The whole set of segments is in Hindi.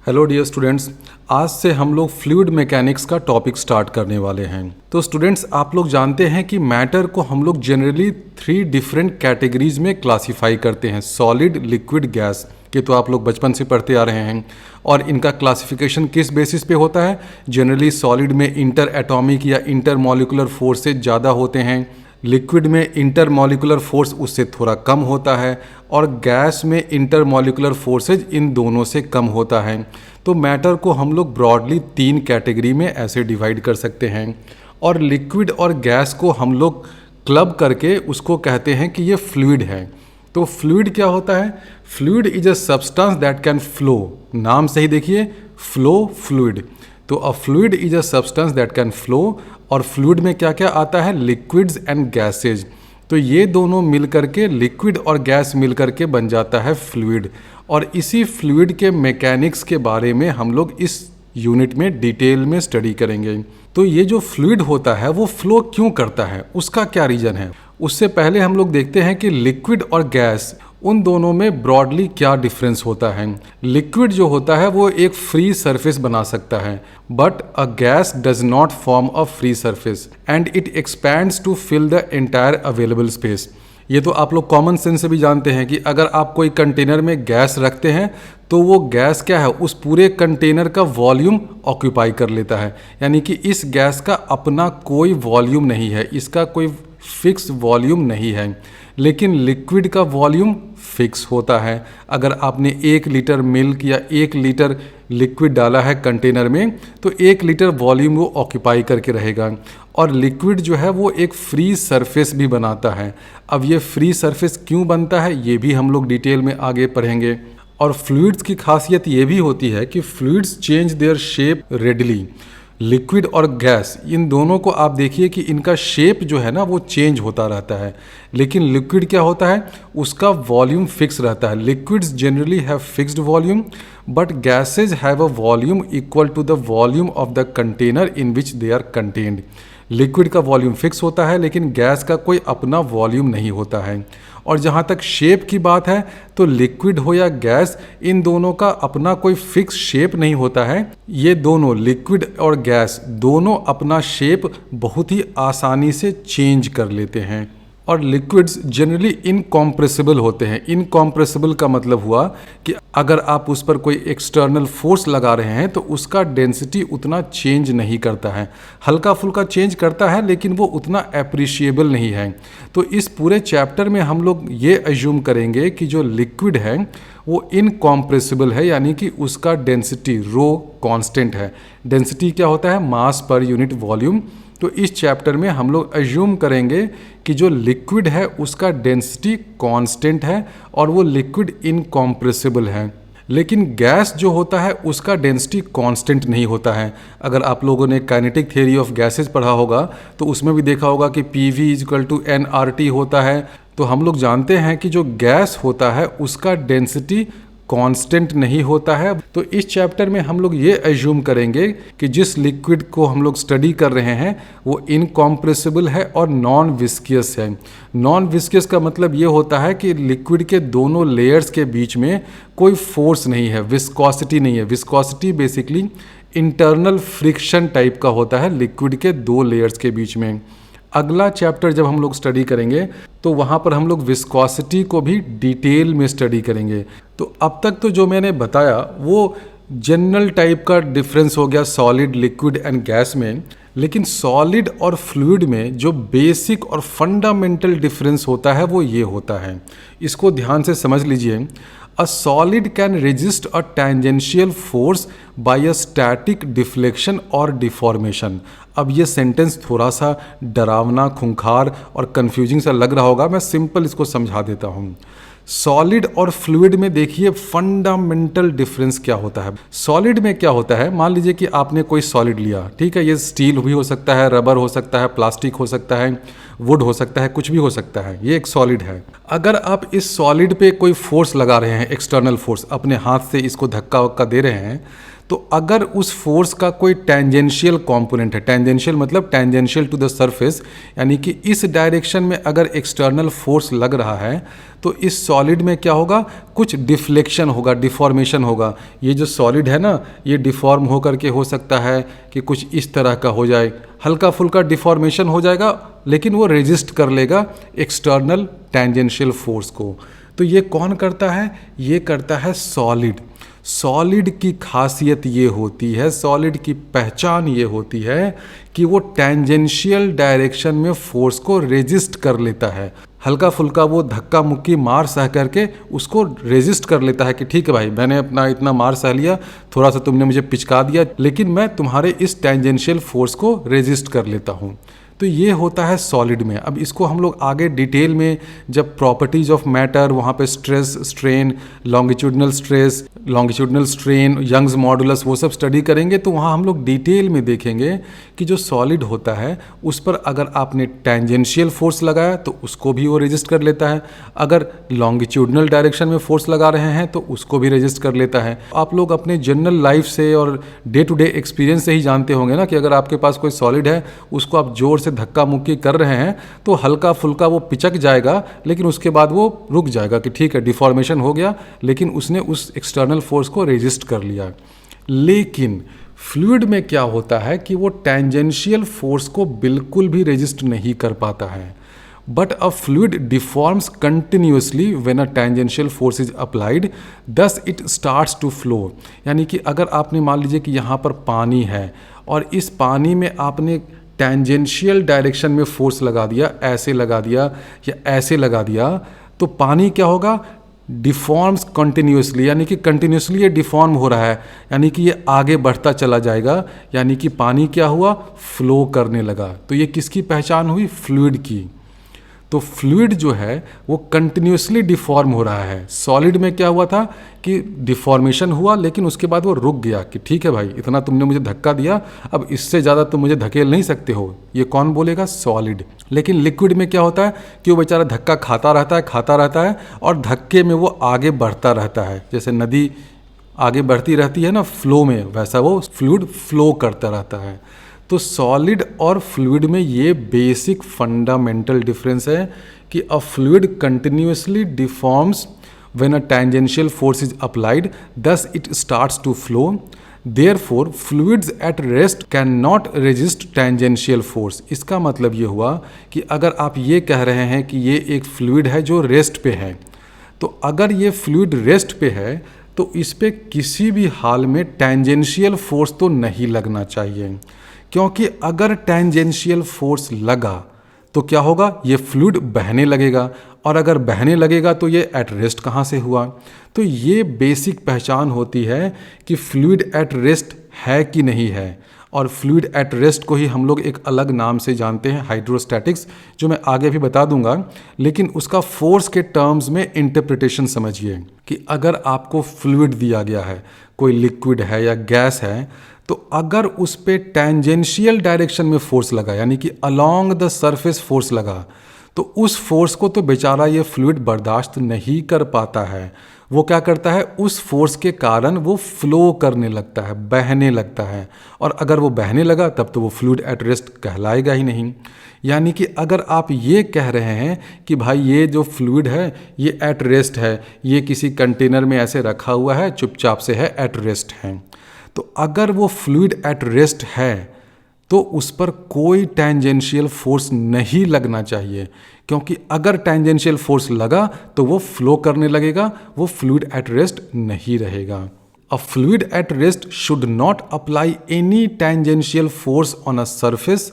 हेलो डियर स्टूडेंट्स, आज से हम लोग फ्लूइड मैकेनिक्स का टॉपिक स्टार्ट करने वाले हैं। तो स्टूडेंट्स, आप लोग जानते हैं कि मैटर को हम लोग जनरली 3 डिफरेंट कैटेगरीज में क्लासिफाई करते हैं। सॉलिड, लिक्विड, गैस के तो आप लोग बचपन से पढ़ते आ रहे हैं। और इनका क्लासिफिकेशन किस बेसिस पे होता है? जनरली सॉलिड में इंटर एटॉमिक या इंटर मॉलिक्यूलर फोर्सेज ज़्यादा होते हैं, लिक्विड में इंटर मॉलिक्यूलर फोर्स उससे थोड़ा कम होता है, और गैस में इंटर मॉलिक्यूलर फोर्सेज इन दोनों से कम होता है। तो मैटर को हम लोग ब्रॉडली 3 कैटेगरी में ऐसे डिवाइड कर सकते हैं। और लिक्विड और गैस को हम लोग क्लब करके उसको कहते हैं कि ये फ्लूइड है। तो फ्लूइड क्या होता है? Fluid is a substance that can flow. नाम से ही देखिए, फ्लो, फ्लूइड। तो अ fluid is a substance that can flow. और फ्लूइड में क्या क्या आता है? Liquids and gases. तो ये दोनों मिल करके, लिक्विड और गैस मिल करके बन जाता है फ्लूइड। और इसी फ्लूइड के मैकेनिक्स के बारे में हम लोग इस यूनिट में डिटेल में स्टडी करेंगे। तो ये जो फ्लूइड होता है वो फ्लो क्यों करता है, उसका क्या रीज़न है? उससे पहले हम लोग देखते हैं कि लिक्विड और गैस, उन दोनों में ब्रॉडली क्या डिफरेंस होता है। लिक्विड जो होता है वो एक फ्री सरफेस बना सकता है, but a gas does not form a free surface and it expands to fill the entire available space. ये तो आप लोग कॉमन सेंस से भी जानते हैं कि अगर आप कोई कंटेनर में गैस रखते हैं तो वो गैस क्या है, उस पूरे कंटेनर का वॉल्यूम ऑक्यूपाई कर लेता है। यानी कि इस गैस का अपना कोई वॉल्यूम नहीं है, इसका कोई फिक्स वॉल्यूम नहीं है। लेकिन लिक्विड का वॉल्यूम फिक्स होता है। अगर आपने 1 लीटर मिल्क या 1 लीटर लिक्विड डाला है कंटेनर में, तो 1 लीटर वॉल्यूम वो ऑक्यूपाई करके रहेगा। और लिक्विड जो है वो एक फ्री सरफेस भी बनाता है। अब ये फ्री सरफेस क्यों बनता है, ये भी हम लोग डिटेल में आगे पढ़ेंगे। और फ्लूइड्स की खासियत ये भी होती है कि fluids change their shape readily. Liquid और गैस, इन दोनों को आप देखिए कि इनका शेप जो है ना वो चेंज होता रहता है। लेकिन लिक्विड क्या होता है, उसका वॉल्यूम फिक्स रहता है। Liquids generally have fixed volume, but gases have a volume equal to the volume of the container in which they are contained. Liquid का वॉल्यूम फिक्स होता है, लेकिन गैस का कोई अपना वॉल्यूम नहीं होता है। और जहाँ तक शेप की बात है, तो लिक्विड हो या गैस, इन दोनों का अपना कोई फिक्स शेप नहीं होता है। ये दोनों, लिक्विड और गैस, दोनों अपना शेप बहुत ही आसानी से चेंज कर लेते हैं। और लिक्विड्स जनरली इनकॉम्प्रेसिबल होते हैं। इनकॉम्प्रेसिबल का मतलब हुआ कि अगर आप उस पर कोई एक्सटर्नल फोर्स लगा रहे हैं तो उसका डेंसिटी उतना चेंज नहीं करता है। हल्का फुल्का चेंज करता है, लेकिन वो उतना एप्रिशिएबल नहीं है। तो इस पूरे चैप्टर में हम लोग ये अज्यूम करेंगे कि जो लिक्विड है वो इनकॉम्प्रेसिबल है, यानी कि उसका डेंसिटी रो कांस्टेंट है। डेंसिटी क्या होता है? मास पर यूनिट वॉल्यूम। तो इस चैप्टर में हम लोग अज्यूम करेंगे कि जो लिक्विड है उसका डेंसिटी कांस्टेंट है और वो लिक्विड इनकॉम्प्रेसिबल है। लेकिन गैस जो होता है उसका डेंसिटी कांस्टेंट नहीं होता है। अगर आप लोगों ने काइनेटिक थ्योरी ऑफ गैसेज पढ़ा होगा तो उसमें भी देखा होगा कि PV = nRT होता है। तो हम लोग जानते हैं कि जो गैस होता है उसका डेंसिटी कांस्टेंट नहीं होता है। तो इस चैप्टर में हम लोग ये अज्यूम करेंगे कि जिस लिक्विड को हम लोग स्टडी कर रहे हैं वो इनकॉम्प्रेसिबल है और नॉन विस्कियस है। नॉन विस्कियस का मतलब ये होता है कि लिक्विड के दोनों लेयर्स के बीच में कोई फोर्स नहीं है, विस्कोसिटी नहीं है। Viscosity basically internal friction type का होता है लिक्विड के 2 लेयर्स के बीच में। अगला चैप्टर जब हम लोग स्टडी करेंगे तो वहाँ पर हम लोग विस्कोसिटी को भी डिटेल में स्टडी करेंगे। तो अब तक तो जो मैंने बताया वो जनरल टाइप का डिफरेंस हो गया सॉलिड, लिक्विड एंड गैस में। लेकिन सॉलिड और फ्लूइड में जो बेसिक और फंडामेंटल डिफरेंस होता है वो ये होता है। इसको ध्यान से समझ लीजिए। A solid can resist a tangential force by a static deflection और डिफॉर्मेशन। अब ये सेंटेंस थोड़ा सा डरावना, खूंखार और कंफ्यूजिंग सा लग रहा होगा, मैं सिंपल इसको समझा देता हूँ। सॉलिड और फ्लूइड में देखिए फंडामेंटल डिफरेंस क्या होता है। सॉलिड में क्या होता है, मान लीजिए कि आपने कोई सॉलिड लिया, ठीक है, ये स्टील भी हो सकता है, रबर हो सकता है, प्लास्टिक हो सकता है, वुड हो सकता है, कुछ भी हो सकता है। ये एक सॉलिड है। अगर आप इस सॉलिड पे कोई फोर्स लगा रहे हैं, एक्सटर्नल फोर्स, अपने हाथ से इसको धक्का वक्का दे रहे हैं, तो अगर उस फोर्स का कोई टेंजेंशियल कंपोनेंट है, टेंजेंशियल मतलब टेंजेंशियल टू द सरफेस, यानी कि इस डायरेक्शन में अगर एक्सटर्नल फोर्स लग रहा है तो इस सॉलिड में क्या होगा, कुछ डिफ्लेक्शन होगा, डिफॉर्मेशन होगा। ये जो सॉलिड है ना, ये डिफॉर्म होकर के हो सकता है कि कुछ इस तरह का हो जाए, हल्का फुल्का डिफॉर्मेशन हो जाएगा, लेकिन वो रेजिस्ट कर लेगा एक्सटर्नल टेंजेंशियल फोर्स को। तो ये कौन करता है, ये करता है सॉलिड। सॉलिड की खासियत ये होती है, सॉलिड की पहचान ये होती है कि वो टेंजेंशियल डायरेक्शन में फोर्स को रेजिस्ट कर लेता है। हल्का फुल्का वो धक्का मुक्की मार सह करके उसको रेजिस्ट कर लेता है कि ठीक है भाई, मैंने अपना इतना मार सह लिया, थोड़ा सा तुमने मुझे पिचका दिया, लेकिन मैं तुम्हारे इस टेंजेंशियल फोर्स को रेजिस्ट कर लेता हूँ। तो ये होता है सॉलिड में। अब इसको हम लोग आगे डिटेल में जब प्रॉपर्टीज ऑफ मैटर, वहाँ पे stress, strain, longitudinal stress, longitudinal strain, Young's modulus, वो सब स्टडी करेंगे तो वहाँ हम लोग डिटेल में देखेंगे कि जो सॉलिड होता है उस पर अगर आपने टेंजेंशियल फोर्स लगाया तो उसको भी वो रेजिस्ट कर लेता है, अगर लॉन्गिट्यूडनल डायरेक्शन में फोर्स लगा रहे हैं तो उसको भी रेजिस्ट कर लेता है। आप लोग अपने जनरल लाइफ से और डे टू डे एक्सपीरियंस से ही जानते होंगे ना कि अगर आपके पास कोई सॉलिड है, उसको आप जोर से धक्का मुक्की कर रहे हैं तो हल्का फुल्का वो पिचक जाएगा, लेकिन उसके बाद वो रुक जाएगा कि ठीक है, डिफॉर्मेशन हो गया, लेकिन उसने उस एक्सटर्नल फोर्स को रेजिस्ट कर लिया। लेकिन फ्लूइड में क्या होता है कि वो टेंजेंशियल फोर्स को बिल्कुल भी रेजिस्ट नहीं कर पाता है। But a fluid deforms continuously when a tangential force is applied, thus it starts to flow. यानी कि अगर आपने मान लीजिए कि यहाँ पर पानी है और इस पानी में आपने टेंजेंशियल डायरेक्शन में फोर्स लगा दिया, ऐसे लगा दिया या ऐसे लगा दिया, तो पानी क्या होगा, डिफॉर्म्स कंटिन्यूसली, यानी कि कंटिन्यूसली ये डिफॉर्म हो रहा है, यानी कि ये आगे बढ़ता चला जाएगा, यानी कि पानी क्या हुआ, फ्लो करने लगा। तो ये किसकी पहचान हुई, फ्लूइड की। तो फ्लूइड जो है वो कंटिन्यूसली डिफॉर्म हो रहा है। सॉलिड में क्या हुआ था कि डिफॉर्मेशन हुआ, लेकिन उसके बाद वो रुक गया कि ठीक है भाई, इतना तुमने मुझे धक्का दिया, अब इससे ज़्यादा तुम मुझे धकेल नहीं सकते हो। ये कौन बोलेगा, सॉलिड। लेकिन लिक्विड में क्या होता है कि वो बेचारा धक्का खाता रहता है और धक्के में वो आगे बढ़ता रहता है। जैसे नदी आगे बढ़ती रहती है ना फ्लो में, वैसा वो फ्लूइड फ्लो करता रहता है। तो सॉलिड और फ्लूइड में ये बेसिक फंडामेंटल डिफरेंस है कि a fluid continuously deforms when a tangential force is applied, thus it starts to flow. Therefore fluids at rest can not resist tangential force. इसका मतलब ये हुआ कि अगर आप ये कह रहे हैं कि ये एक फ्लूइड है जो रेस्ट पे है, तो अगर ये फ्लूइड रेस्ट पे है तो इस पे किसी भी हाल में टेंजेंशियल फोर्स तो नहीं लगना चाहिए, क्योंकि अगर टेंजेंशियल फोर्स लगा तो क्या होगा, ये फ्लूइड बहने लगेगा, और अगर बहने लगेगा तो ये एट रेस्ट कहाँ से हुआ। तो ये बेसिक पहचान होती है कि फ्लूइड एट रेस्ट है कि नहीं है। और फ्लूइड एट रेस्ट को ही हम लोग एक अलग नाम से जानते हैं, हाइड्रोस्टैटिक्स, जो मैं आगे भी बता दूंगा। लेकिन उसका फोर्स के टर्म्स में इंटरप्रिटेशन समझिए कि अगर आपको फ्लूइड दिया गया है, कोई लिक्विड है या गैस है, तो अगर उस पे टेंजेंशियल डायरेक्शन में फोर्स लगा, यानी कि अलोंग द सरफेस फोर्स लगा, तो उस फोर्स को तो बेचारा ये फ्लूइड बर्दाश्त नहीं कर पाता है। वो क्या करता है, उस फोर्स के कारण वो फ्लो करने लगता है, बहने लगता है, और अगर वो बहने लगा तब तो वो फ्लूइड एट रेस्ट कहलाएगा ही नहीं। यानी कि अगर आप ये कह रहे हैं कि भाई ये जो फ्लूइड है ये एट रेस्ट है, ये किसी कंटेनर में ऐसे रखा हुआ है, चुपचाप से है, एट रेस्ट है, तो अगर वो फ्लूइड एट रेस्ट है तो उस पर कोई टेंजेंशियल फोर्स नहीं लगना चाहिए, क्योंकि अगर टेंजेंशियल फोर्स लगा तो वो फ्लो करने लगेगा, वो फ्लूइड एट रेस्ट नहीं रहेगा। A fluid at rest should not apply any tangential force on a surface,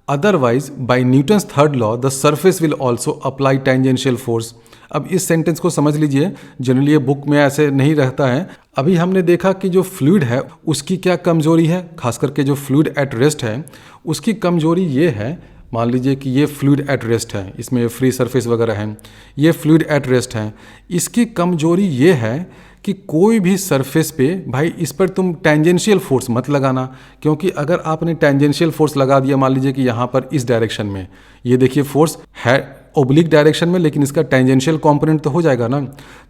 otherwise by Newton's third law the surface will also apply tangential force. अब इस सेंटेंस को समझ लीजिए, जनरली ये बुक में ऐसे नहीं रहता है। अभी हमने देखा कि जो फ्लूइड है उसकी क्या कमजोरी है, खास करके जो फ्लूइड एट रेस्ट है उसकी कमजोरी ये है, मान लीजिए कि ये फ्लूइड एट रेस्ट है, इसमें फ्री सरफेस वगैरह है, ये फ्लूइड एट रेस्ट है, इसकी कमजोरी ये है कि कोई भी सरफेस पे भाई इस पर तुम टेंजेंशियल फोर्स मत लगाना, क्योंकि अगर आपने टेंजेंशियल फोर्स लगा दिया, मान लीजिए कि यहाँ पर इस डायरेक्शन में, ये देखिए फोर्स है ओब्लिक डायरेक्शन में, लेकिन इसका टेंजेंशियल कंपोनेंट तो हो जाएगा ना।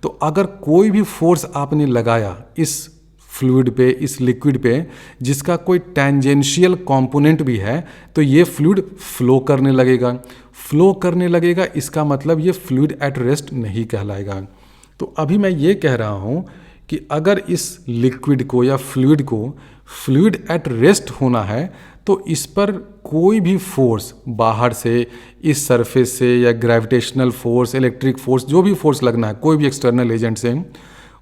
तो अगर कोई भी फोर्स आपने लगाया इस फ्लूइड पे, इस लिक्विड पे, जिसका कोई टेंजेंशियल कंपोनेंट भी है, तो ये फ्लूइड फ्लो करने लगेगा। फ्लो करने लगेगा इसका मतलब ये फ्लूइड एट रेस्ट नहीं कहलाएगा। तो अभी मैं ये कह रहा हूँ कि अगर इस लिक्विड को या फ्लूइड को फ्लूइड एट रेस्ट होना है तो इस पर कोई भी फोर्स बाहर से, इस सरफेस से, या ग्रेविटेशनल फोर्स, इलेक्ट्रिक फोर्स, जो भी फोर्स लगना है कोई भी एक्सटर्नल एजेंट से,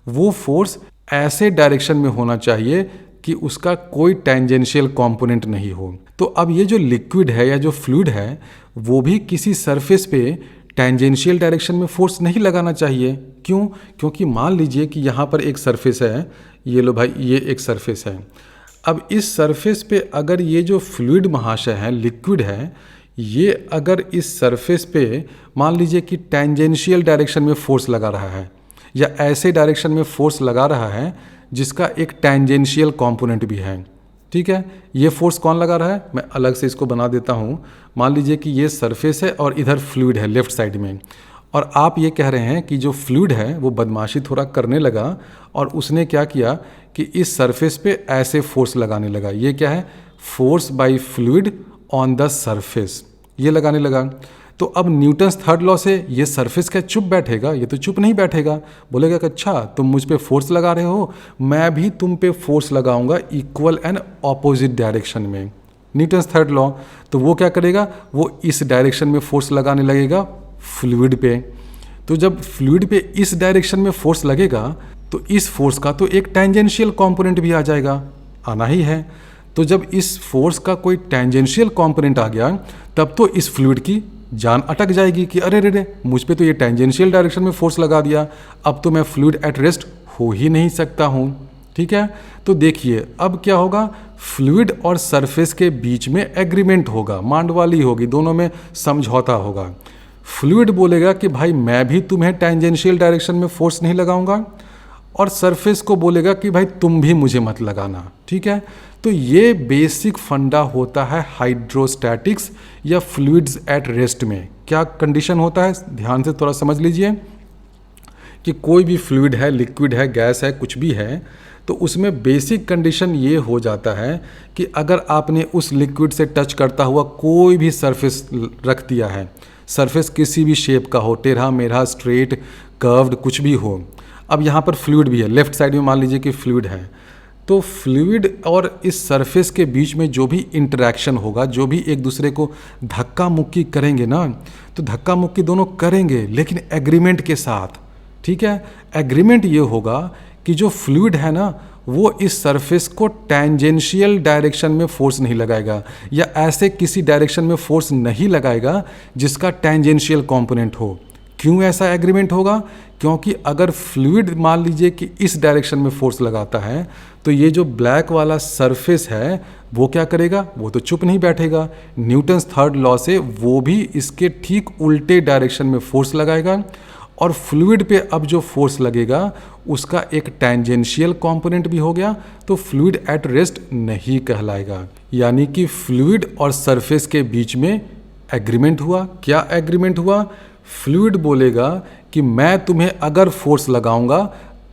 वो फोर्स ऐसे डायरेक्शन में होना चाहिए कि उसका कोई टेंजेंशियल कंपोनेंट नहीं हो। तो अब ये जो लिक्विड है या जो फ्लूइड है वो भी किसी सरफेस पे टेंजेंशियल डायरेक्शन में फोर्स नहीं लगाना चाहिए। क्यों? क्योंकि मान लीजिए कि यहाँ पर एक सरफेस है, ये लो भाई, ये एक सरफेस है। अब इस सरफेस पे अगर ये जो फ्लूइड महाशय है, लिक्विड है, ये अगर इस सरफेस पे मान लीजिए कि टेंजेंशियल डायरेक्शन में फोर्स लगा रहा है या ऐसे डायरेक्शन में फोर्स लगा रहा है जिसका एक टेंजेंशियल कंपोनेंट भी है, ठीक है। ये फोर्स कौन लगा रहा है, मैं अलग से इसको बना देता हूँ। मान लीजिए कि ये सरफेस है और इधर फ्लूइड है लेफ्ट साइड में, और आप ये कह रहे हैं कि जो फ्लूइड है वो बदमाशी थोड़ा करने लगा और उसने क्या किया कि इस सरफेस पे ऐसे फोर्स लगाने लगा। ये क्या है, force by fluid on the surface, ये लगाने लगा। तो अब न्यूटन्स थर्ड लॉ से ये सरफेस क्या चुप बैठेगा? ये तो चुप नहीं बैठेगा, बोलेगा कि अच्छा तुम मुझ पे फोर्स लगा रहे हो, मैं भी तुम पे फोर्स लगाऊंगा इक्वल एंड ऑपोजिट डायरेक्शन में, न्यूटन्स थर्ड लॉ। तो वो क्या करेगा, वो इस डायरेक्शन में फोर्स लगाने लगेगा फ्लूइड पे। तो जब फ्लूइड पे इस डायरेक्शन में फोर्स लगेगा तो इस फोर्स का तो एक टेंजेंशियल कंपोनेंट भी आ जाएगा, आना ही है। तो जब इस फोर्स का कोई टेंजेंशियल कंपोनेंट आ गया तब तो इस फ्लूइड की जान अटक जाएगी कि अरे रे मुझ पे तो ये टेंजेंशियल डायरेक्शन में फोर्स लगा दिया, अब तो मैं फ्लूइड एट रेस्ट हो ही नहीं सकता हूँ, ठीक है। तो देखिए अब क्या होगा, फ्लूइड और सरफेस के बीच में एग्रीमेंट होगा, मांडवाली होगी, दोनों में समझौता होगा। फ्लूइड बोलेगा कि भाई मैं भी तुम्हें टेंजेंशियल डायरेक्शन में फोर्स नहीं लगाऊंगा, और सरफेस को बोलेगा कि भाई तुम भी मुझे मत लगाना, ठीक है। तो ये बेसिक फंडा होता है हाइड्रोस्टैटिक्स या फ्लूइड्स एट रेस्ट में। क्या कंडीशन होता है, ध्यान से थोड़ा समझ लीजिए कि कोई भी फ्लूइड है, लिक्विड है, गैस है, कुछ भी है, तो उसमें बेसिक कंडीशन ये हो जाता है कि अगर आपने उस लिक्विड से टच करता हुआ कोई भी सरफेस रख दिया है, सरफेस किसी भी शेप का हो, टेढ़ा मेढ़ा, स्ट्रेट, कर्व्ड, कुछ भी हो। अब यहाँ पर फ्लूइड भी है, लेफ्ट साइड में मान लीजिए कि फ्लूइड है, तो फ्लूइड और इस सरफेस के बीच में जो भी इंटरेक्शन होगा, जो भी एक दूसरे को धक्का मुक्की करेंगे ना, तो धक्का मुक्की दोनों करेंगे लेकिन एग्रीमेंट के साथ, ठीक है। एग्रीमेंट ये होगा कि जो फ्लूइड है ना वो इस सरफेस को टेंजेंशियल डायरेक्शन में फोर्स नहीं लगाएगा या ऐसे किसी डायरेक्शन में फोर्स नहीं लगाएगा जिसका टेंजेंशियल कंपोनेंट हो। क्यों ऐसा एग्रीमेंट होगा? क्योंकि अगर फ्लूइड मान लीजिए कि इस डायरेक्शन में फोर्स लगाता है तो ये जो ब्लैक वाला सरफेस है वो क्या करेगा, वो तो चुप नहीं बैठेगा। न्यूटन्स थर्ड लॉ से वो भी इसके ठीक उल्टे डायरेक्शन में फोर्स लगाएगा, और फ्लूइड पे अब जो फोर्स लगेगा उसका एक टेंजेंशियल कंपोनेंट भी हो गया, तो फ्लूइड एट रेस्ट नहीं कहलाएगा। यानी कि फ्लूइड और सरफेस के बीच में एग्रीमेंट हुआ। क्या एग्रीमेंट हुआ? फ्लूइड बोलेगा कि मैं तुम्हें अगर फोर्स लगाऊंगा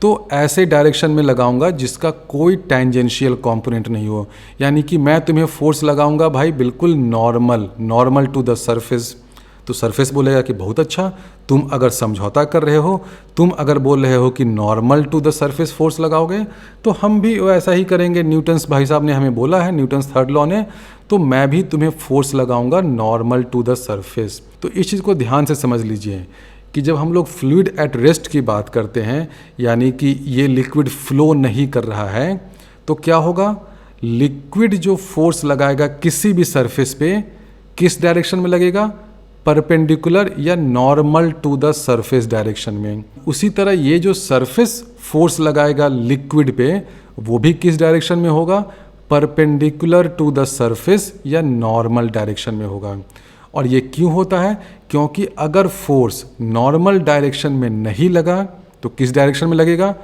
तो ऐसे डायरेक्शन में लगाऊंगा जिसका कोई टेंजेंशियल कंपोनेंट नहीं हो, यानी कि मैं तुम्हें फोर्स लगाऊंगा भाई बिल्कुल नॉर्मल टू द सरफेस। तो सरफेस बोलेगा कि बहुत अच्छा, तुम अगर समझौता कर रहे हो, तुम अगर बोल रहे हो कि normal to the surface force लगाओगे तो हम भी ऐसा ही करेंगे, न्यूटन्स भाई साहब ने हमें बोला है, न्यूटन्स थर्ड लॉ ने, तो मैं भी तुम्हें फोर्स लगाऊंगा नॉर्मल टू द सरफेस। तो इस चीज़ को ध्यान से समझ लीजिए कि जब हम लोग फ्लूइड एट रेस्ट की बात करते हैं, यानी कि ये लिक्विड फ्लो नहीं कर रहा है, तो क्या होगा, लिक्विड जो फोर्स लगाएगा किसी भी सरफेस पे किस डायरेक्शन में लगेगा, परपेंडिकुलर या normal to the surface direction में। उसी तरह ये जो सरफेस फोर्स लगाएगा लिक्विड पे वो भी किस डायरेक्शन में होगा, परपेंडिकुलर टू द सरफेस या नॉर्मल डायरेक्शन में होगा। और ये क्यों होता है? क्योंकि अगर फोर्स नॉर्मल डायरेक्शन में नहीं लगा तो किस डायरेक्शन में लगेगा,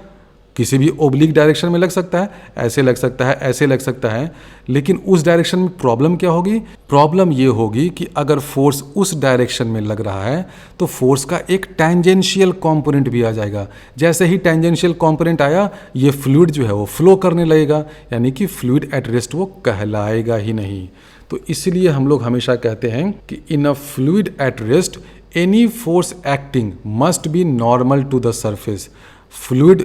किसी भी ओब्लिक डायरेक्शन में लग सकता है, ऐसे लग सकता है, ऐसे लग सकता है, लेकिन उस डायरेक्शन में प्रॉब्लम क्या होगी? प्रॉब्लम ये होगी कि अगर फोर्स उस डायरेक्शन में लग रहा है तो फोर्स का एक टेंजेंशियल कंपोनेंट भी आ जाएगा। जैसे ही टेंजेंशियल कंपोनेंट आया, ये फ्लूइड जो है वो फ्लो करने लगेगा, यानी कि फ्लूइड एट रेस्ट वो कहलाएगा ही नहीं। तो इसलिए हम लोग हमेशा कहते हैं कि in a fluid at rest any force acting must be normal to the surface. Fluid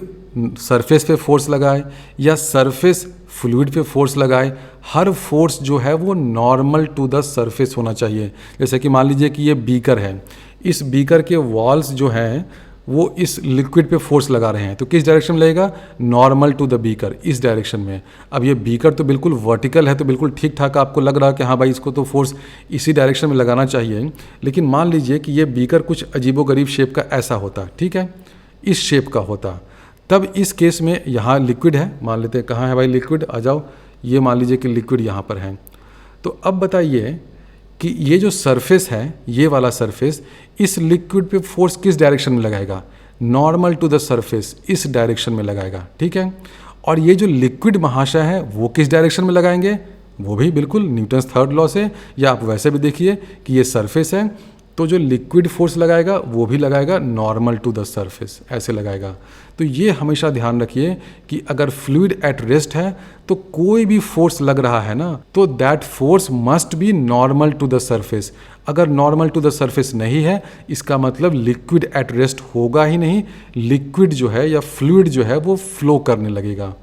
surface पे फोर्स लगाए या सरफेस फ्लूइड पे फोर्स लगाए, हर फोर्स जो है वो नॉर्मल टू द सरफेस होना चाहिए। जैसे कि मान लीजिए कि ये बीकर है, इस बीकर के वॉल्स जो हैं वो इस लिक्विड पे फोर्स लगा रहे हैं, तो किस डायरेक्शन में लगेगा? नॉर्मल टू द बीकर, इस डायरेक्शन में। अब ये बीकर तो बिल्कुल वर्टिकल है, तो बिल्कुल ठीक ठाक आपको लग रहा है कि हाँ भाई इसको तो फोर्स इसी डायरेक्शन में लगाना चाहिए। लेकिन मान लीजिए कि ये बीकर कुछ अजीबोगरीब शेप का ऐसा होता, ठीक है, इस शेप का होता, तब इस केस में यहाँ लिक्विड है, मान लेते हैं कहाँ है भाई लिक्विड, आ जाओ, ये मान लीजिए कि लिक्विड यहाँ पर है। तो अब बताइए कि ये जो सरफेस है, ये वाला सरफेस, इस लिक्विड पे फोर्स किस डायरेक्शन में लगाएगा? नॉर्मल टू द सरफेस, इस डायरेक्शन में लगाएगा, ठीक है। और ये जो लिक्विड महाशय है वो किस डायरेक्शन में लगाएंगे? वो भी बिल्कुल न्यूटन्स थर्ड लॉ से, या आप वैसे भी देखिए कि ये सरफेस है तो जो लिक्विड फोर्स लगाएगा वो भी लगाएगा नॉर्मल टू द सरफेस, ऐसे लगाएगा। तो ये हमेशा ध्यान रखिए कि अगर फ्लूइड एट रेस्ट है तो कोई भी फोर्स लग रहा है ना, तो that force must be normal to the surface. अगर नॉर्मल टू द सरफेस नहीं है, इसका मतलब लिक्विड एट रेस्ट होगा ही नहीं, लिक्विड जो है या फ्लूइड जो है वो फ्लो करने लगेगा।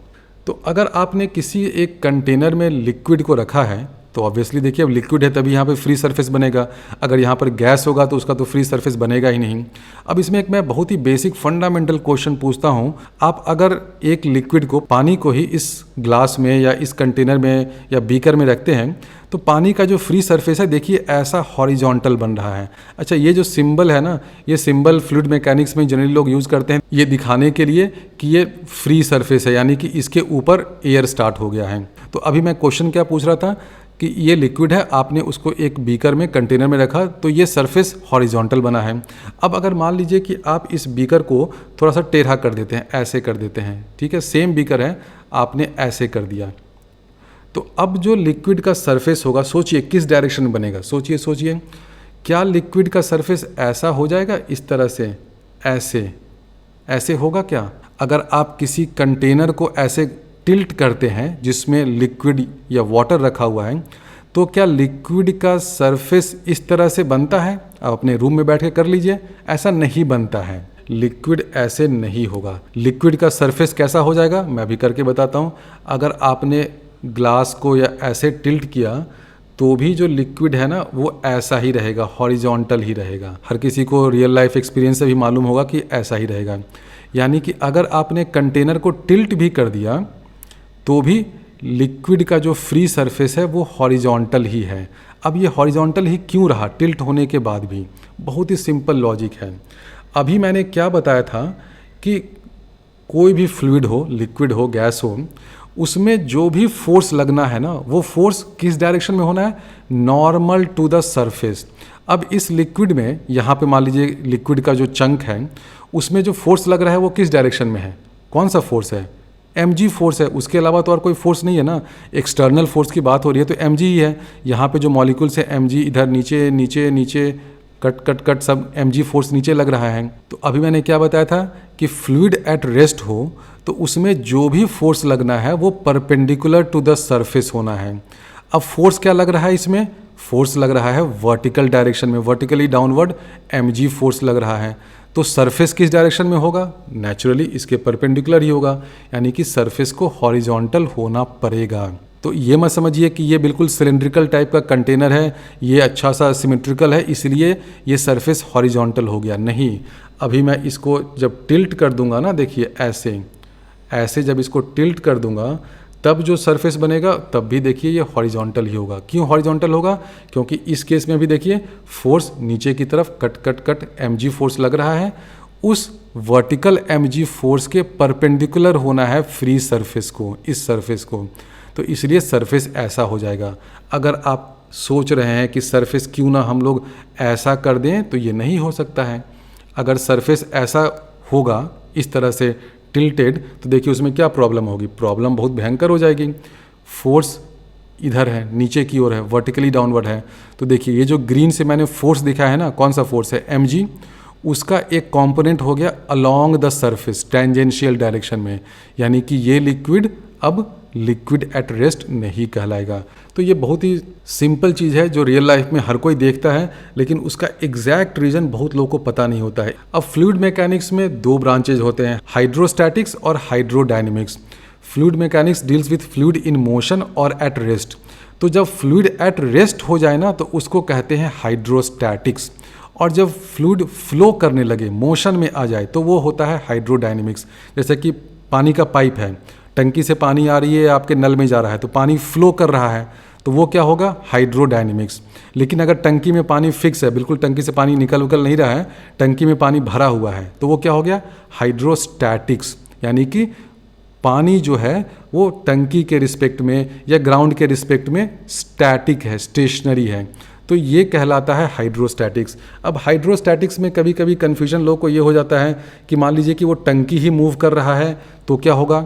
तो अगर आपने किसी एक कंटेनर में लिक्विड को रखा है तो ऑब्वियसली देखिए अब लिक्विड है तभी यहाँ पे फ्री सरफेस बनेगा, अगर यहाँ पर गैस होगा तो उसका तो फ्री सरफेस बनेगा ही नहीं। अब इसमें एक मैं बहुत ही बेसिक फंडामेंटल क्वेश्चन पूछता हूँ, आप अगर एक लिक्विड को, पानी को ही इस ग्लास में या इस कंटेनर में या बीकर में रखते हैं तो पानी का जो फ्री सरफेस है देखिए ऐसा हॉरिजॉन्टल बन रहा है। अच्छा, ये जो सिंबल है ना, ये सिंबल फ्लूइड मैकेनिक्स में जनरली लोग यूज़ करते हैं ये दिखाने के लिए कि ये फ्री सरफेस है, यानी कि इसके ऊपर एयर स्टार्ट हो गया है। तो अभी मैं क्वेश्चन क्या पूछ रहा था कि ये लिक्विड है, आपने उसको एक बीकर में, कंटेनर में रखा तो ये सरफेस हॉरिजॉन्टल बना है। अब अगर मान लीजिए कि आप इस बीकर को थोड़ा सा टेढ़ा कर देते हैं, ऐसे कर देते हैं, ठीक है, सेम बीकर है, आपने ऐसे कर दिया, तो अब जो लिक्विड का सरफेस होगा, सोचिए किस डायरेक्शन में बनेगा, सोचिए क्या लिक्विड का सरफेस ऐसा हो जाएगा इस तरह से, ऐसे होगा क्या? अगर आप किसी कंटेनर को ऐसे टिल्ट करते हैं जिसमें लिक्विड या वाटर रखा हुआ है, तो क्या लिक्विड का सरफेस इस तरह से बनता है? आप अपने रूम में बैठ के कर लीजिए, ऐसा नहीं बनता है, लिक्विड ऐसे नहीं होगा। लिक्विड का सरफेस कैसा हो जाएगा मैं भी करके बताता हूँ। अगर आपने ग्लास को या ऐसे टिल्ट किया तो भी जो लिक्विड है ना वो ऐसा ही रहेगा, हॉरिजॉन्टल ही रहेगा। हर किसी को रियल लाइफ एक्सपीरियंस से भी मालूम होगा कि ऐसा ही रहेगा। यानी कि अगर आपने कंटेनर को टिल्ट भी कर दिया तो भी लिक्विड का जो फ्री सरफेस है वो हॉरिजॉन्टल ही है। अब ये हॉरिजॉन्टल ही क्यों रहा टिल्ट होने के बाद भी? बहुत ही सिंपल लॉजिक है। अभी मैंने क्या बताया था कि कोई भी फ्लूइड हो, लिक्विड हो, गैस हो, उसमें जो भी फोर्स लगना है ना वो फोर्स किस डायरेक्शन में होना है? Normal to the surface. अब इस लिक्विड में, यहाँ पे मान लीजिए लिक्विड का जो चंक है उसमें जो फोर्स लग रहा है वो किस डायरेक्शन में है? कौन सा फोर्स है? mg फोर्स है, उसके अलावा तो और कोई फोर्स नहीं है ना। एक्सटर्नल फोर्स की बात हो रही है तो mg ही है। यहाँ पे जो मॉलिक्यूल्स है mg, इधर नीचे नीचे नीचे कट कट कट सब mg फोर्स नीचे लग रहा है। तो अभी मैंने क्या बताया था कि फ्लूइड एट रेस्ट हो तो उसमें जो भी फोर्स लगना है वो परपेंडिकुलर टू द सरफेस होना है। अब फोर्स क्या लग रहा है इसमें? फोर्स लग रहा है वर्टिकल डायरेक्शन में, वर्टिकली डाउनवर्ड mg फोर्स लग रहा है। तो सरफेस किस डायरेक्शन में होगा? नेचुरली इसके परपेंडिकुलर ही होगा, यानी कि सरफेस को हॉरिजॉन्टल होना पड़ेगा। तो ये मत समझिए कि ये बिल्कुल सिलेंड्रिकल टाइप का कंटेनर है, ये अच्छा सा सिमेट्रिकल है इसलिए ये सरफेस हॉरिजॉन्टल हो गया, नहीं। अभी मैं इसको जब टिल्ट कर दूंगा ना, देखिए ऐसे जब इसको टिल्ट कर दूंगा तब जो सरफेस बनेगा तब भी देखिए ये हॉरिजॉन्टल ही होगा। क्यों हॉरिजॉन्टल होगा? क्योंकि इस केस में भी देखिए फोर्स नीचे की तरफ cut cut cut mg force लग रहा है, उस वर्टिकल mg फोर्स के परपेंडिकुलर होना है फ्री सरफेस को, इस सरफेस को, तो इसलिए सरफेस ऐसा हो जाएगा। अगर आप सोच रहे हैं कि सरफेस क्यों ना हम लोग ऐसा कर दें, तो ये नहीं हो सकता है। अगर सरफेस ऐसा होगा, इस तरह से टिल्टेड, तो देखिए उसमें क्या प्रॉब्लम होगी, प्रॉब्लम बहुत भयंकर हो जाएगी। फोर्स इधर है, नीचे की ओर है, वर्टिकली डाउनवर्ड है। तो देखिए ये जो ग्रीन से मैंने फोर्स दिखा है ना, कौन सा फोर्स है, mg, उसका एक कंपोनेंट हो गया along the surface tangential direction में, यानी कि ये लिक्विड अब लिक्विड एट रेस्ट नहीं कहलाएगा। तो ये बहुत ही सिंपल चीज़ है जो रियल लाइफ में हर कोई देखता है, लेकिन उसका एग्जैक्ट रीज़न बहुत लोगों को पता नहीं होता है। अब फ्लूइड मैकेनिक्स में दो ब्रांचेज होते हैं, हाइड्रोस्टैटिक्स और hydrodynamics. Fluid mechanics deals with fluid in motion और एट रेस्ट। तो जब फ्लूइड एट रेस्ट हो जाए ना, तो उसको कहते हैं हाइड्रोस्टैटिक्स, और जब फ्लूइड फ्लो करने लगे, मोशन में आ जाए, तो वो होता है हाइड्रोडायनेमिक्स। जैसे कि पानी का पाइप है, टंकी से पानी आ रही है, आपके नल में जा रहा है, तो पानी फ्लो कर रहा है, तो वो क्या होगा, हाइड्रोडायनेमिक्स। लेकिन अगर टंकी में पानी फिक्स है, बिल्कुल टंकी से पानी निकल नहीं रहा है, टंकी में पानी भरा हुआ है, तो वो क्या हो गया, हाइड्रोस्टैटिक्स। यानी कि पानी जो है वो टंकी के रिस्पेक्ट में या ग्राउंड के रिस्पेक्ट में स्टैटिक है, स्टेशनरी है, तो ये कहलाता है हाइड्रोस्टैटिक्स। अब हाइड्रोस्टैटिक्स में कभी कभी कन्फ्यूजन लोगों को ये हो जाता है कि मान लीजिए कि वो टंकी ही मूव कर रहा है, तो क्या होगा,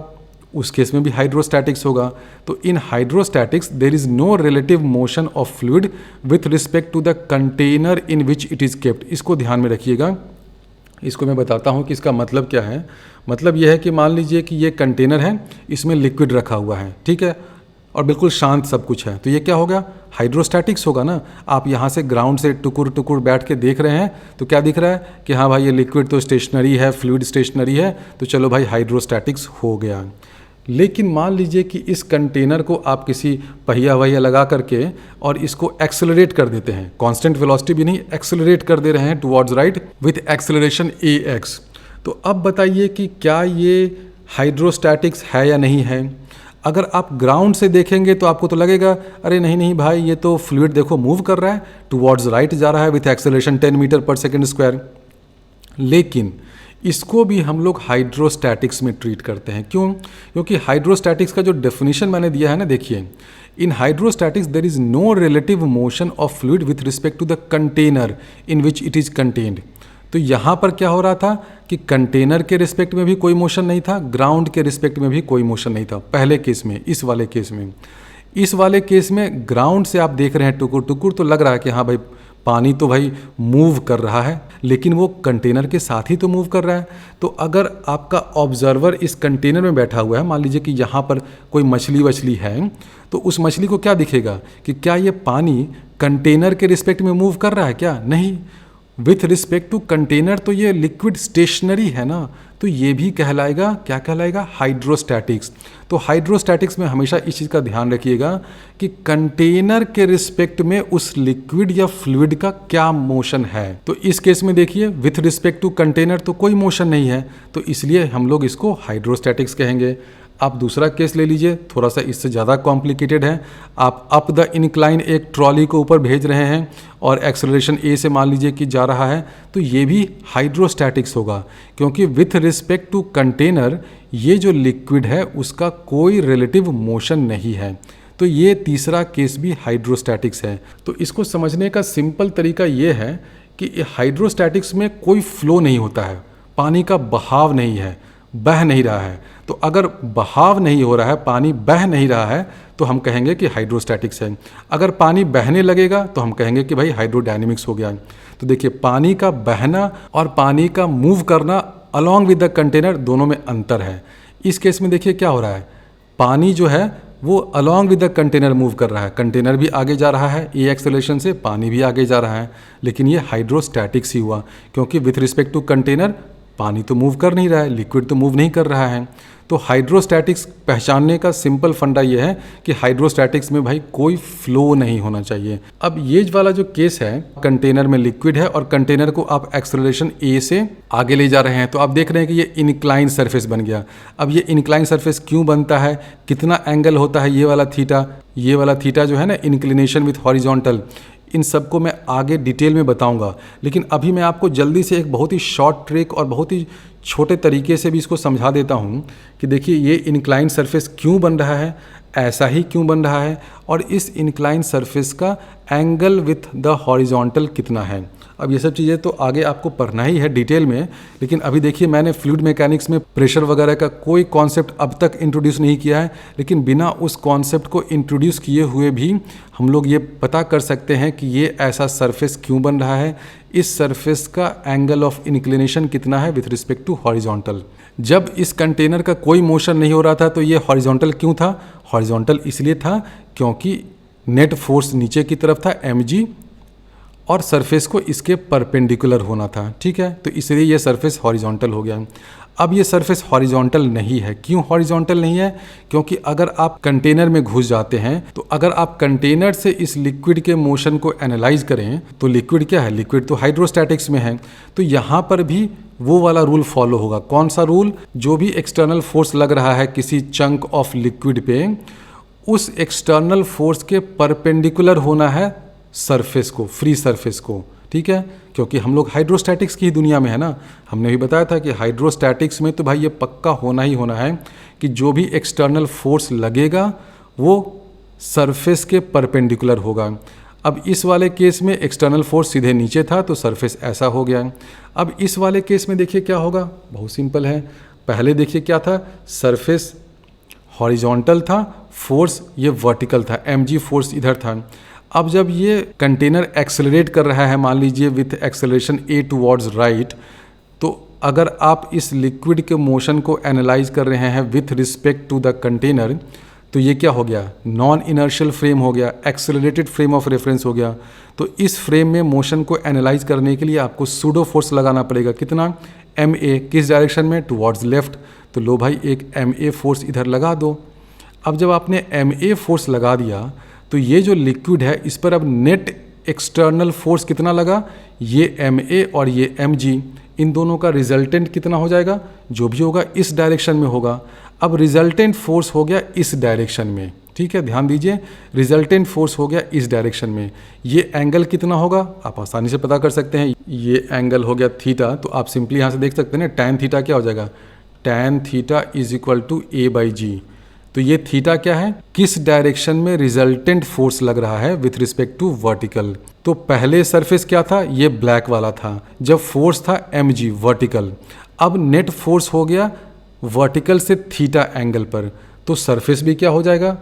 उस केस में भी हाइड्रोस्टैटिक्स होगा। तो in hydrostatics there is no relative motion of fluid with respect to the container in which it is kept. इसको ध्यान में रखिएगा, इसको मैं बताता हूँ कि इसका मतलब क्या है। मतलब यह है कि मान लीजिए कि ये कंटेनर है, इसमें लिक्विड रखा हुआ है, ठीक है, और बिल्कुल शांत सब कुछ है, तो ये क्या होगा, हाइड्रोस्टैटिक्स होगा ना। आप यहाँ से ग्राउंड से टुकुर टुकुर बैठ के देख रहे हैं, तो क्या दिख रहा है कि हाँ भाई ये लिक्विड तो स्टेशनरी है, फ्लूइड स्टेशनरी है, तो चलो भाई हाइड्रोस्टैटिक्स हो गया। लेकिन मान लीजिए कि इस कंटेनर को आप किसी पहिया वहिया लगा करके और इसको एक्सेलरेट कर देते हैं, कांस्टेंट वेलोसिटी भी नहीं, एक्सेलरेट कर दे रहे हैं towards right with acceleration ax। तो अब बताइए कि क्या ये हाइड्रोस्टैटिक्स है या नहीं है। अगर आप ग्राउंड से देखेंगे तो आपको तो लगेगा अरे नहीं नहीं भाई, ये तो फ्लूइड देखो मूव कर रहा है, टुवर्ड्स राइट जा रहा है विथ एक्सेलरेशन 10 मीटर पर सेकेंड स्क्वायर। लेकिन इसको भी हम लोग हाइड्रोस्टैटिक्स में ट्रीट करते हैं। क्यों? क्योंकि हाइड्रोस्टैटिक्स का जो डेफिनेशन मैंने दिया है ना, देखिए, in hydrostatics there is no relative motion of fluid with respect to the container in which it is contained. तो यहाँ पर क्या हो रहा था कि कंटेनर के रिस्पेक्ट में भी कोई मोशन नहीं था, ग्राउंड के रिस्पेक्ट में भी कोई मोशन नहीं था पहले केस में। इस वाले केस में ग्राउंड से आप देख रहे हैं टुकुर टुकुर, तो लग रहा है कि हाँ भाई पानी तो भाई मूव कर रहा है, लेकिन वो कंटेनर के साथ ही तो मूव कर रहा है। तो अगर आपका ऑब्जर्वर इस कंटेनर में बैठा हुआ है, मान लीजिए कि यहाँ पर कोई मछली वछली है, तो उस मछली को क्या दिखेगा कि क्या ये पानी कंटेनर के रिस्पेक्ट में मूव कर रहा है, क्या नहीं, विथ रिस्पेक्ट टू कंटेनर तो ये लिक्विड स्टेशनरी है ना, तो ये भी कहलाएगा, क्या कहलाएगा, हाइड्रोस्टैटिक्स। तो हाइड्रोस्टैटिक्स में हमेशा इस चीज़ का ध्यान रखिएगा कि कंटेनर के रिस्पेक्ट में उस लिक्विड या फ्लूइड का क्या मोशन है। तो इस केस में देखिए विथ रिस्पेक्ट टू कंटेनर तो कोई मोशन नहीं है, तो इसलिए हम लोग इसको हाइड्रोस्टैटिक्स कहेंगे। आप दूसरा केस ले लीजिए, थोड़ा सा इससे ज़्यादा कॉम्प्लिकेटेड है। आप अप द इनक्लाइन एक ट्रॉली को ऊपर भेज रहे हैं और एक्सेलरेशन ए से मान लीजिए कि जा रहा है, तो ये भी हाइड्रोस्टैटिक्स होगा, क्योंकि विथ रिस्पेक्ट टू कंटेनर ये जो लिक्विड है उसका कोई रिलेटिव मोशन नहीं है। तो ये तीसरा केस भी हाइड्रोस्टैटिक्स है। तो इसको समझने का सिंपल तरीका ये है कि हाइड्रोस्टैटिक्स में कोई फ्लो नहीं होता है, पानी का बहाव नहीं है, बह नहीं रहा है। तो अगर बहाव नहीं हो रहा है, पानी बह नहीं रहा है, तो हम कहेंगे कि हाइड्रोस्टैटिक्स है। अगर पानी बहने लगेगा तो हम कहेंगे कि भाई हाइड्रोडायनेमिक्स हो गया। तो देखिए, पानी का बहना और पानी का मूव करना अलॉन्ग विद द कंटेनर, दोनों में अंतर है। इस केस में देखिए क्या हो रहा है, पानी जो है वो along with the container move कर रहा है, कंटेनर भी आगे जा रहा है ए एक्सेलरेशन से, पानी भी आगे जा रहा है, लेकिन ये हाइड्रोस्टैटिक्स ही हुआ, क्योंकि विथ रिस्पेक्ट टू कंटेनर पानी तो मूव कर नहीं रहा है, लिक्विड तो मूव नहीं कर रहा है। तो हाइड्रोस्टैटिक्स पहचानने का सिंपल फंडा ये है कि हाइड्रोस्टैटिक्स में भाई कोई फ्लो नहीं होना चाहिए। अब ये वाला जो केस है, कंटेनर में लिक्विड है और कंटेनर को आप एक्सेलरेशन ए से आगे ले जा रहे हैं, तो आप देख रहे हैं कि ये इनक्लाइन सरफेस बन गया। अब ये इनक्लाइन सरफेस क्यों बनता है, कितना एंगल होता है, ये वाला थीटा जो है ना, इंक्लिनेशन विथ हॉरिजॉन्टल, इन सबको मैं आगे डिटेल में बताऊंगा। लेकिन अभी मैं आपको जल्दी से एक बहुत ही शॉर्ट ट्रिक और बहुत ही छोटे तरीके से भी इसको समझा देता हूं कि देखिए ये इंक्लाइन सरफेस क्यों बन रहा है, ऐसा ही क्यों बन रहा है, और इस इंक्लाइन सरफेस का एंगल विथ द हॉरिजॉन्टल कितना है। अब ये सब चीज़ें तो आगे आपको पढ़ना ही है डिटेल में, लेकिन अभी देखिए मैंने फ्लूइड मैकेनिक्स में प्रेशर वगैरह का कोई कॉन्सेप्ट अब तक इंट्रोड्यूस नहीं किया है, लेकिन बिना उस कॉन्सेप्ट को इंट्रोड्यूस किए हुए भी हम लोग ये पता कर सकते हैं कि ये ऐसा सरफेस क्यों बन रहा है, इस सरफेस का एंगल ऑफ इंक्लिनेशन कितना है विथ रिस्पेक्ट टू हॉरिजॉन्टल। जब इस कंटेनर का कोई मोशन नहीं हो रहा था तो ये हॉरिजॉन्टल क्यों था? हॉरिजॉन्टल इसलिए था क्योंकि नेट फोर्स नीचे की तरफ था mg और सरफेस को इसके परपेंडिकुलर होना था, ठीक है, तो इसलिए ये सरफेस हॉरिजॉन्टल हो गया। अब ये सरफेस हॉरिजॉन्टल नहीं है। क्यों हॉरिजॉन्टल नहीं है? क्योंकि अगर आप कंटेनर में घुस जाते हैं तो अगर आप कंटेनर से इस लिक्विड के मोशन को एनालाइज करें तो लिक्विड क्या है? लिक्विड तो हाइड्रोस्टैटिक्स में है, तो यहाँ पर भी वो वाला रूल फॉलो होगा। कौन सा रूल? जो भी एक्सटर्नल फोर्स लग रहा है किसी चंक ऑफ लिक्विड पे, उस एक्सटर्नल फोर्स के परपेंडिकुलर होना है सरफेस को, फ्री सरफेस को, ठीक है, क्योंकि हम लोग हाइड्रोस्टैटिक्स की ही दुनिया में है ना। हमने भी बताया था कि हाइड्रोस्टैटिक्स में तो भाई ये पक्का होना ही होना है कि जो भी एक्सटर्नल फोर्स लगेगा वो सरफेस के परपेंडिकुलर होगा। अब इस वाले केस में एक्सटर्नल फोर्स सीधे नीचे था तो सरफेस ऐसा हो गया। अब इस वाले केस में देखिए क्या होगा, बहुत सिंपल है। पहले देखिए क्या था, सरफेस हॉरिजॉन्टल था, फोर्स ये वर्टिकल था, mg फोर्स इधर था। अब जब ये कंटेनर एक्सेलरेट कर रहा है, मान लीजिए with acceleration a towards right, तो अगर आप इस लिक्विड के मोशन को एनालाइज कर रहे हैं with respect to the container, तो ये क्या हो गया? नॉन इनर्शियल फ्रेम हो गया, एक्सेलरेटेड फ्रेम ऑफ रेफरेंस हो गया। तो इस फ्रेम में मोशन को एनालाइज करने के लिए आपको सूडो फोर्स लगाना पड़ेगा। कितना? ma। किस डायरेक्शन में? Towards left. तो लो भाई एक ma फोर्स इधर लगा दो। अब जब आपने ma फोर्स लगा दिया तो ये जो लिक्विड है इस पर अब नेट एक्सटर्नल फोर्स कितना लगा? ये ma और ये mg, इन दोनों का रिजल्टेंट कितना हो जाएगा? जो भी होगा इस डायरेक्शन में होगा। अब रिजल्टेंट फोर्स हो गया इस डायरेक्शन में, ठीक है, ध्यान दीजिए, रिजल्टेंट फोर्स हो गया इस डायरेक्शन में। ये एंगल कितना होगा आप आसानी से पता कर सकते हैं। ये एंगल हो गया थीटा, तो आप सिंपली यहाँ से देख सकते हैं ना, टैन थीटा क्या हो जाएगा? Tan theta is equal to a/g। तो ये थीटा क्या है? किस डायरेक्शन में रिजल्टेंट फोर्स लग रहा है विथ रिस्पेक्ट टू वर्टिकल। तो पहले सरफेस क्या था? ये ब्लैक वाला था, जब फोर्स था mg वर्टिकल। अब नेट फोर्स हो गया वर्टिकल से थीटा एंगल पर, तो सरफेस भी क्या हो जाएगा?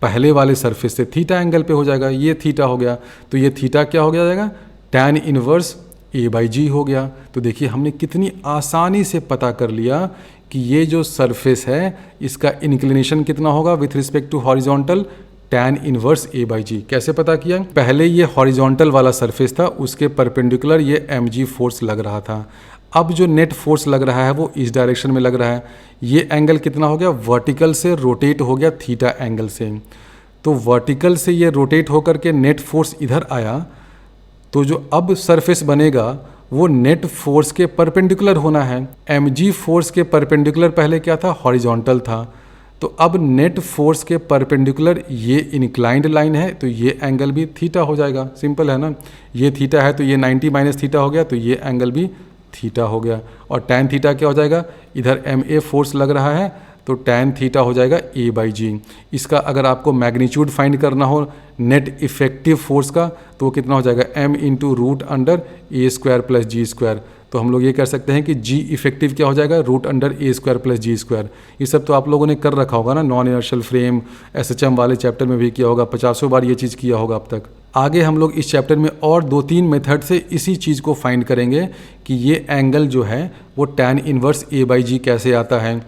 पहले वाले सरफेस से थीटा एंगल पे हो जाएगा। ये थीटा हो गया, तो ये थीटा क्या हो गया जाएगा? टैन इनवर्स a/g हो गया। तो देखिए हमने कितनी आसानी से पता कर लिया कि ये जो सरफेस है इसका इंक्लिनेशन कितना होगा with respect to horizontal? Tan inverse a/g। कैसे पता किया? पहले ये हॉरिजॉन्टल वाला सरफेस था, उसके परपेंडिकुलर ये mg फोर्स लग रहा था। अब जो नेट फोर्स लग रहा है वो इस डायरेक्शन में लग रहा है। ये एंगल कितना हो गया? वर्टिकल से रोटेट हो गया थीटा एंगल से। तो वर्टिकल से ये रोटेट होकर के नेट फोर्स इधर आया, तो जो अब सरफेस बनेगा वो नेट फोर्स के परपेंडिकुलर होना है। mg फोर्स के परपेंडिकुलर पहले क्या था? हॉरिजॉन्टल था। तो अब नेट फोर्स के परपेंडिकुलर ये इंक्लाइंड लाइन है, तो ये एंगल भी थीटा हो जाएगा। सिंपल है ना, ये थीटा है तो ये 90 माइनस थीटा हो गया, तो ये एंगल भी थीटा हो गया। और टैन थीटा क्या हो जाएगा? इधर ma फोर्स लग रहा है तो टैन थीटा हो जाएगा a/g। इसका अगर आपको मैग्नीट्यूड फाइंड करना हो नेट इफेक्टिव फोर्स का, तो वो कितना हो जाएगा? m into root under a² plus g²। तो हम लोग ये कर सकते हैं कि g इफेक्टिव क्या हो जाएगा? Root under a² plus g²। ये सब तो आप लोगों ने कर रखा होगा ना, नॉन इनर्शियल फ्रेम SHM वाले चैप्टर में भी किया होगा, 50 बार ये चीज़ किया होगा अब तक। आगे हम लोग इस चैप्टर में और 2-3 मेथड से इसी चीज़ को फाइंड करेंगे कि ये एंगल जो है वो टैन इनवर्स a/g कैसे आता है।